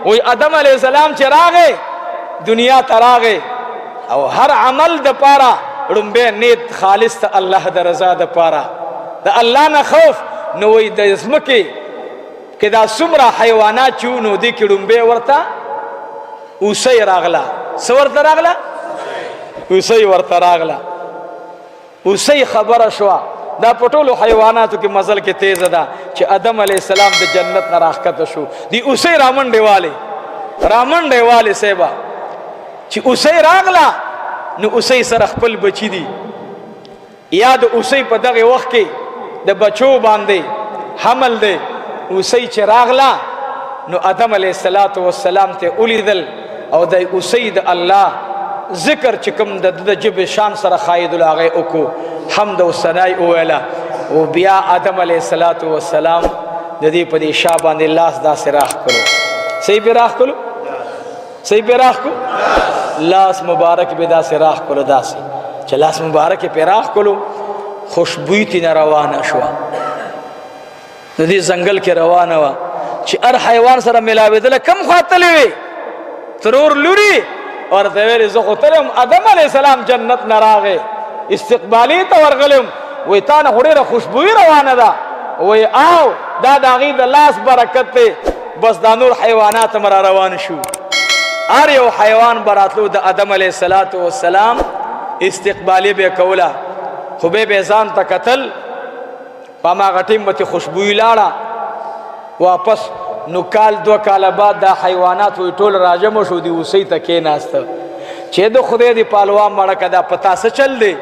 وی آدم علیہ السلام چی راغے دنیا تراغے او ہر عمل دا پارا رنبے نیت خالص تا اللہ دا رضا دا پارا دا اللہ نا خوف نوی دا ازمکی کہ دا سمرا حیوانات چونو دی کی رنبے ورطا اوسی راغلا سورتا راغلا اوسی ورطا راغلا اوسی خبر شوا دا پټولو حیواناتو کې مزل کې تیز ده چې آدم علیہ السلام د جنت نه راښکته شو دی اوسی رامنډې والے سیبا چې اوسی راغلا نو اوسی سره خپل بچی دي یا د اوسی په دغه وخت کې د بچو باندې حمل دی اوسی چې راغلا نو آدم علیہ السلام ته ولیدل او د اوسی د الله ذکر چې کوم د جب شان سره خاید الاغه اوکو حمد و ثناء اولا او بیا آدم علیہ السلام د دې په دې شا باندې لاس داسې راخ کړو صحیح به راخ کړو صحیح به راخ کړو لاس مبارک به داسې راخ کړو داسې چې لاس مبارک په راخ کړو خوشبوئی تی روانه شو د دې ځنګل کې روانه وا چې هر حیوان سره ملاوېدل کم خاطلې وي ترور لوري اور دویر زخو تلم آدم علیہ السلام جنت نراغے استقبالی تا ورغلم وی تانا خوڑیر خوشبوئی روانه دا وی آو دا داغی دا لاس برکت تے بس دا نور حیوانات مرا روان شو آر یو حیوان براتلو دا آدم علیہ السلام استقبالی بے کولا خوبے بیزان تا قتل پاما غٹیم بتی خوشبوئی لارا واپس نو کال دو کال بعد دا حیوانات وی ټول راجمو شو دی اوسی تا کې ناستا چه دو خدای دی پالوا مړه کدا پتا څه چل دی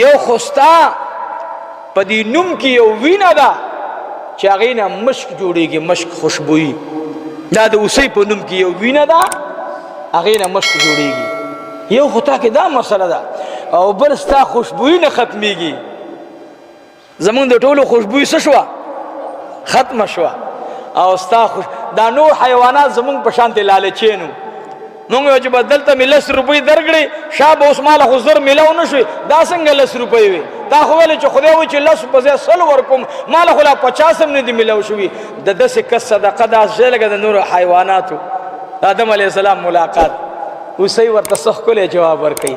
یو خوستا پا دی نم کی یو وینا دا چه اغینا مشک جوڑی گی مشک خوشبوئی دا دا اوسی پا نم کی یو وینا دا اغینا مشک جوڑی گی یو خطا که دا مسئلہ دا او برستا خوشبوئی نا ختمی گی زمان دا ټولو خوشبوئی سشوا ختم شوا او ستا خوش دا نور حیوانات زمون پشانت لالچینو مونږ یو چې بدلته می 10 روپۍ درګړې شاب اوس مال خو زر ملاو نشوي دا څنګه 10 روپۍ وي تا خو ولې چې خدای وي چې 10 په ځای 100 ورکوم مال خو لا 50 هم نه دی ملاو شوي د داسې کس صدقه دا ځلګه د نور حیواناتو آدم علیہ السلام ملاقات اوسی ورته سخ کولې جواب ورکړي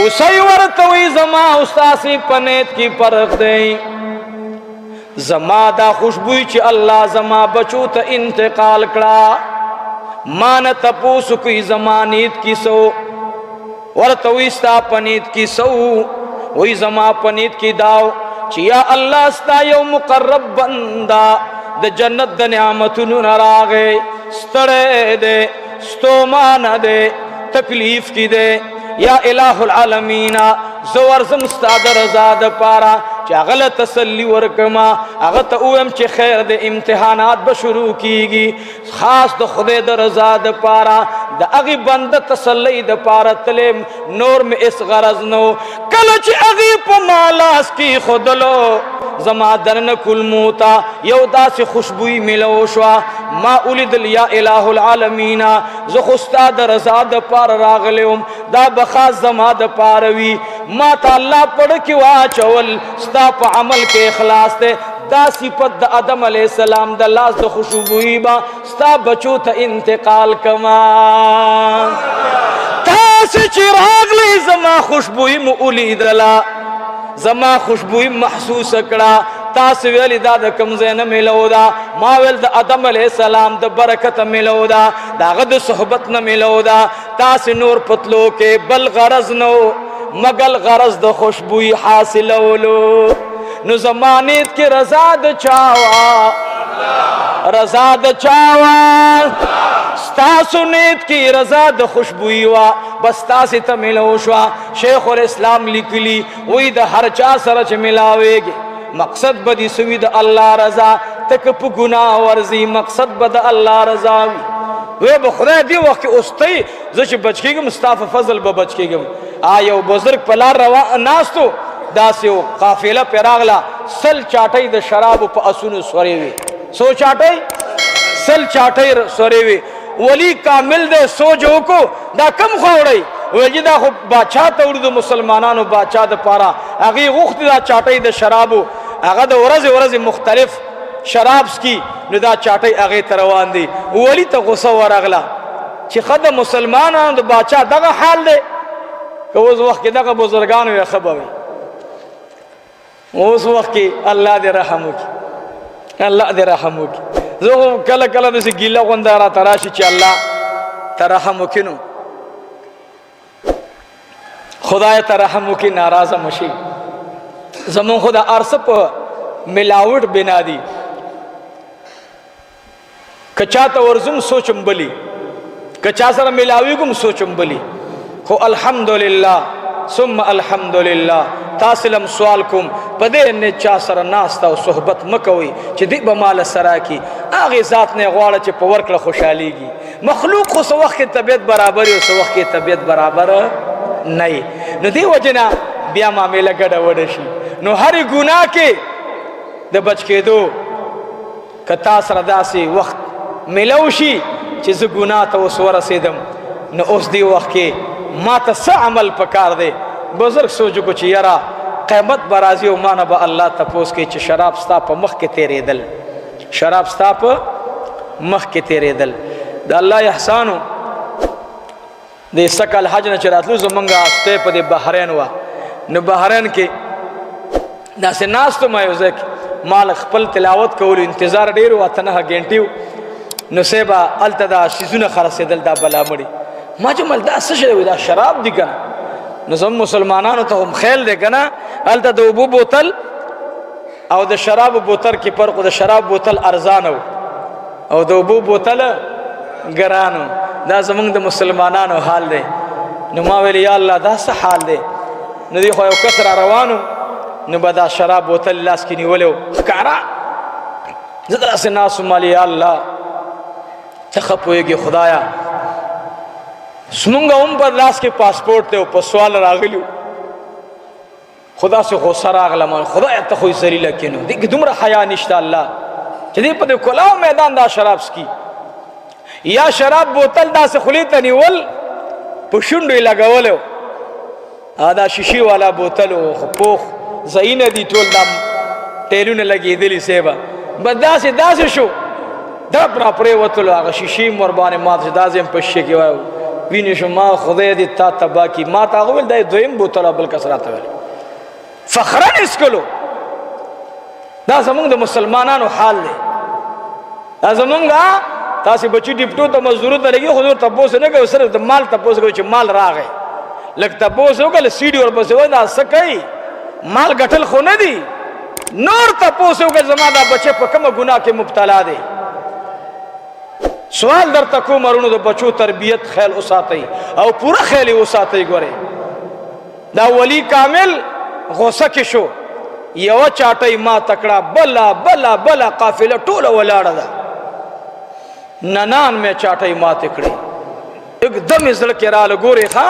اوسی ورته وي زما استاد پنیت کی پرخ دی زما دا خوشبوئی چی اللہ زما بچو تا انتقال کڑا مانا تپوسو کوئی زمانیت کی سو ورطویستا پنیت کی سو وی زما پنیت کی داو چی یا اللہ ستا یو مقرب بندہ دا جنت دا نعمتنو نراغے ستڑے دے ستومان دے تکلیف کی دے یا الہ العالمین زورزم ستا دا رضا دا پارا چا غلط تسلی ورکما اغت اویم چی خیر دے امتحانات بشروع کیگی خاص دا خدای دا رضا دا پارا دا اغی بند تسلی دا پارا تلیم نور میں اس غرض نو کل چی اغی پا مالاس کی خودلو زما درن کل موتا یو دا سی خوشبوئی ملو شوا ما اولیدل یا الہ العالمین زخستا دا رضا دا پار راغلیم دا بخاص زما دا پاروی ما تا اللہ پڑھ کی واچول ستا پا عمل کے اخلاص تے دا صفت دا آدم علیہ السلام دا لاس دا خوشبوئی با ستا بچو تا انتقال کما تا سی چراغ لی زما خوشبوئی مؤلی دلا زما خوشبوئی محسوس کڑا تاس ویلی دا دا کمزین ملو دا ما ویل دا آدم علیہ السلام دا برکت ملو دا دا غد صحبت نملو دا تاس نور پتلو کے بل غرض نو مگل غرض دا خوشبوئی حاصلولو نو زمانیت کی رضا دا چاوا رضا دا چاوا ستاسو نیت کی رضا دا خوشبوئی وا بس تاسی تا ملو شوا شیخ الاسلام لکلی وی دا ہر چا سرچ ملاوے گے مقصد بدی سوی دا اللہ رضا تک پا گناہ ورزی مقصد بدا اللہ رضاوی وی بخدای دی وقت استی زش بچکی گم ستاف فضل بچکی گم آیو بزرگ پلار روا ناستو دا سیو قافلہ پیراغلا سل چاٹی دا شراب پا اسونو سوریوی سو چاٹی سل چاٹی سوریوی ولی کامل دے سو جو کو دا کم خوڑی ویجی دا خو باچا توڑی دا مسلمانانو باچا دا پارا اگی غخت دا چاٹی دا شرابو اگا دا ورز مختلف شراب سکی نو دا چاټي هغه ته روان دي. ولی ته غصه ورغله چې خدای مسلمانانو د باچا دغه حال دی که اوس وخت کې دغه بزرګانو یې خبر وي. اوس وخت کې الله دې رحم وکړي، الله دې رحم وکړي. زه کله کله داسې ګیله غونده راته راشي چې الله ته رحم وکړي، نو خدای ته رحم وکړي، ناراضه مشي. زمون خو د ارسه په ملاوټ بنا دي، که چاته ورزم سوچم بلی، که چا سره ملاوي کوم سوچم بلی. خو الحمدلله ثم الحمدلله تاسو لم سوال کوم په دې نه چا سره ناسته او صحبت مکوي چې دې به مال سره کی هغه ذات نه غواړي چې په ورکړه خوشحاليږي. مخلوق خو څو وخت طبيعت برابر او څو وخت طبيعت برابر نه، نو دی وجنا بیا معاملې ګډه وډه شي. نو هر ګناه کې د بچ کېدو کتا سره داسې وخت ملو شي چې زه ګناه ته اوس ورسېدم، نو اوس دی وخت کې ما ته څه عمل پکار دی. بزرگ سوچو کو چې یاره قیامت برازي او مانه به الله تپوس کوي چې شراب ستا په مخ کې تیرېدل، شراب ستا په مخ کې تیرېدل. د الله احسانو د سکل حج نه چې راتلو زمونږه هفته په د بحرین وه، نو بحرین کې داسې ناستو ما یو ځای کې مال خپل تلاوت کولو انتظار ډېر و، 8 غنټې و. نو سیبا هلته دا شیزونه خرڅېدل، دا بلا مړي. ما جمل دا څه شی دی؟ دا شراب دي که نه؟ نو زموږ مسلمانانو ته هم خیل دی که نه؟ هلته د اوبو بوتل او د شرابو بوتل کې فرق و. د شراب بوتل ارزانه و او د اوبو بوتل ګرانو. دا زمونږ د مسلمانانو حال دی. نو ما ویل یا الله دا څه حال دی؟ نو دی خو یو کس را روانو، نو به دا شراب بوتل لاس کې نیولی و ښکاره. زه داسې ناست وم یا الله ته ښه پوهېږې خدایه. زمونږ هم په لاس کې پاسپورټ دی او په سوال راغلي وو، خو داسې غوسه راغله ما خدایه ته خو یې ذلیله کړې. نو دې کې دومره حیا نشته الله چې دې په دې کلاو میدان دا شراب څکي. یا شراب بوتل داسې خولې ته نیول په شونډو یې لګولی و، دا شیشې والا بوتل و، خو پوخ ځایونه دي ټول دا ټیلونه لګېدلي صیبه. بس داسې شو درب را پرېوتلو، هغه شیشې م ورباندې مات شو. دا ځای م په شیشې کې وایو وینې شو. ما خدای دې تا تباه کړي. ما ته هغه ویل دا یې دویم بوتل بل کس راته ویل فخرا اسکلو. دا زمونږ د مسلمانانو حال دی. دا زمونږ تاسې بچي ډپټو ته مزدورو ته لګي، خو نور تپوس نه کوي، صرف د مال تپوس کوي چې مال راغی. لږ تپوس وکړه سیډي ورپسې وایي دا څه کوي؟ مال ګټل خو نه دي. نور تپوس وکړه زما دا بچی په کومه ګناه کې مبتلا دی. سوال درته کوم ورونو د بچو تربیت خیال وساتئ او پوره خیال یې وساتئ. ګورئ دا ولی کامل غوسه کې شو، یوه چاټۍ ما تکړه، بله بله بله قافله ټوله ولاړه ده، ننان مې چاټۍ ماتې کړې. اکدم یې زړه کې راله ګورې ښه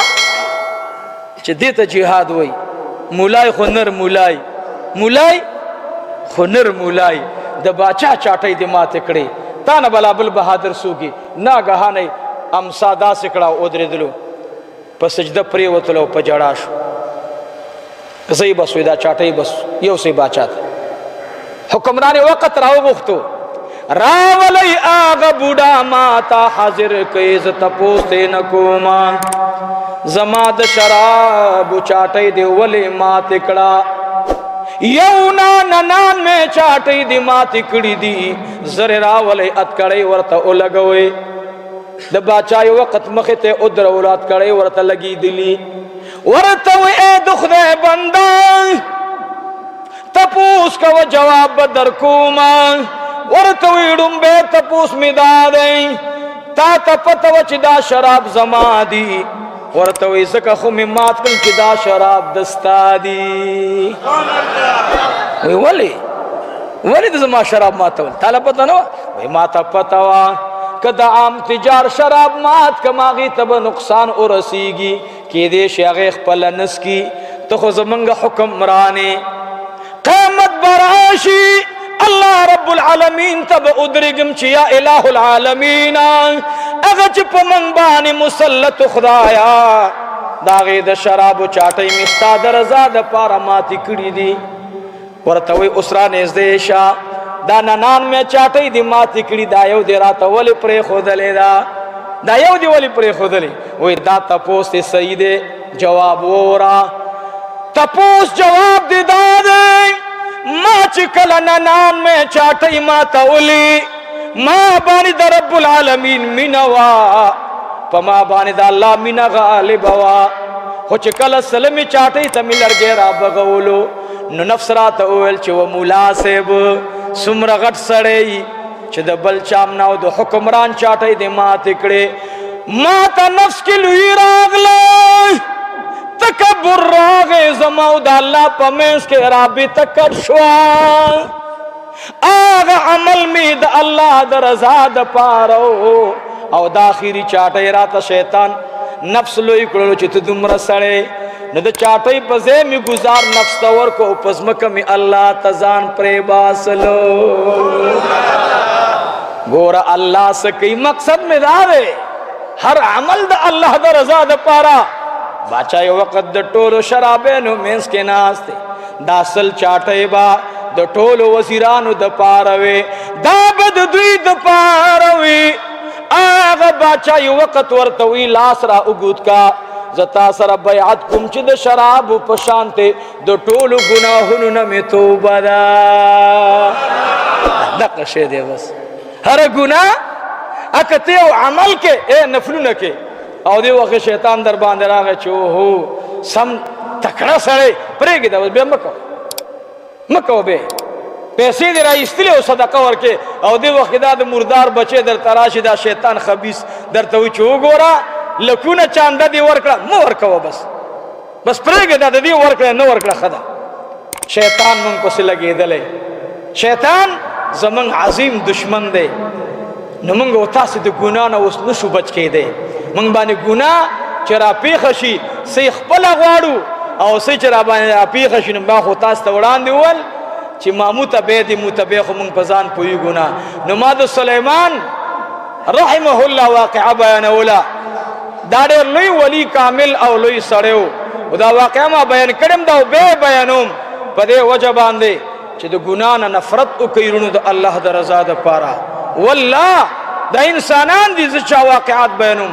چې دې ته جهاد وایي. مولای خو نر مولای، مولای خو نر مولای، د باچا چاټۍ دې ماتې کړې. تا نه بلا بل بهادر سوګي ناګهانه امسا داسې کړه او ودرېدلو، په سجده پرېوتلو او په جړا شو. زه یې بس وایي دا چاټۍ بس یو سی باچا ته حکمران وقت راوغوښتو، راولی آغا بوډا ما تا حاضر کئ ز تپوس ته نه کوما، زما د شرابو چاټۍ دې ولې ماتې کړه؟ یو ننان میں چاٹی دی ماتی کڑی دی، زر راولی اتکڑی ورطا اولگوئی. د باچائی وقت مخیتے ادر اولاد کڑی ورطا لگی دلی، ورطا وی اے دخدے بندہ تپوس کا و جواب بدر کوما، ورطا وی ڈنبے تپوس مدادیں تا تپتا و چدا شراب زما دی، ورته وی زکه خو مې مات کړل چې دا شراب دستا دي. وی ولې د زما شراب ماتول؟ تاله پته نه وه؟ وی ما ته پته وه که د عام تجار شراب مات کم هغې ته به نقصان ورسیږي، کیدای شي هغې خپله نسکي. ته خو زمونږ حکمرانې قیامت به راشي الله رب العالمین ته به ادرګم چې یا الہ العالمین اغه چې په من باندې مسلط خدایا دا غي د شرابو چاټۍ مستا د رضا د پاره ماتې کړې دي. ورته وی اوس را نږدې شه دا ننان میں چاٹی دی ماتی کڑی دا یو دی راتا ولی پری خودلے دا یو دی ولی پری خودلے وی دا تپوس تی سیدے جواب وورا تپوس جواب دی دا دے ما چکل ننان میں چاٹی ماتا ولی ما بانی دا رب العالمین منوا پا ما بانی دا اللہ من غالب وا خوچ کل سلمی چاٹی تا ملر گیرا بغولو نو نفس رات اویل چه و مولا سیب سمر غٹ سڑی چه دا بل چامناو دا حکمران چاٹی دے ما تکڑے ما تا نفس کی لوی راغ لے تکبر راغے زماو دا اللہ پا مینس کے رابی تکر شوا آغا عمل می دا اللہ دا رضا دا پارو او دا آخری چاٹی راتا شیطان نفس لوی کڑلو چه تدمر سڑے نو دا چاٹی پزے می گزار نفس تور کو پزمک می اللہ تزان پرے باسلو گورا اللہ سکی مقصد میں دارے ہر عمل دا اللہ دا رضا دا پارا باچائی وقت دا ٹولو شرابینو مینس کے ناستے دا سل چاٹی با دا ٹولو وزیرانو دا پاروے دا بد دوی دا پاروے آغا باچائی وقت ورطوی لاس را اگود کا زتا سر بیعت کم چی دا شرابو پشانتے دا ٹولو گناہنو نمی توبہ دا دقشے دے بس ہر گناہ اکتے او عمل کے اے نفلو نکے او دے وقت شیطان در باندر آگے چوہو سم تکڑا سڑے پریگی دا بس بے مکو بے پیسے دے رائی استلے ہو صدقہ ورکے او دے وقت دا مردار بچے در تراشی دا شیطان خبیص در توی چو گورا لکونا چاندہ دی ورکڑا مو ورکو بس پریگی دا دی ورکڑا نو ورکڑا خدا شیطان منگ پسی لگے دلے شیطان زمان عظیم دشمن دے نمانگ اوتا سی دی گناہ نا اس نشو بچ کے دے منگ بانی گناہ چرا پیخشی سیخ پلا غوارو او سی چرا بانی پیخشی نمباخ اوتا سی توڑان دیوال چی ما متبیدی متبیخو منگ پزان پوی گناہ نماد سلیمان رحمه اللہ واقعہ بیان اولا داڑے لوی ولی کامل او لوی سڑیو دا واقعہ ما بیان کرم دا بے بیانوم پدے وجہ باندے چی دا گناہ نفرت اکیرونو دا اللہ دا رضا دا پارا واللہ دا انسانان دی زچا واقعات بیانوم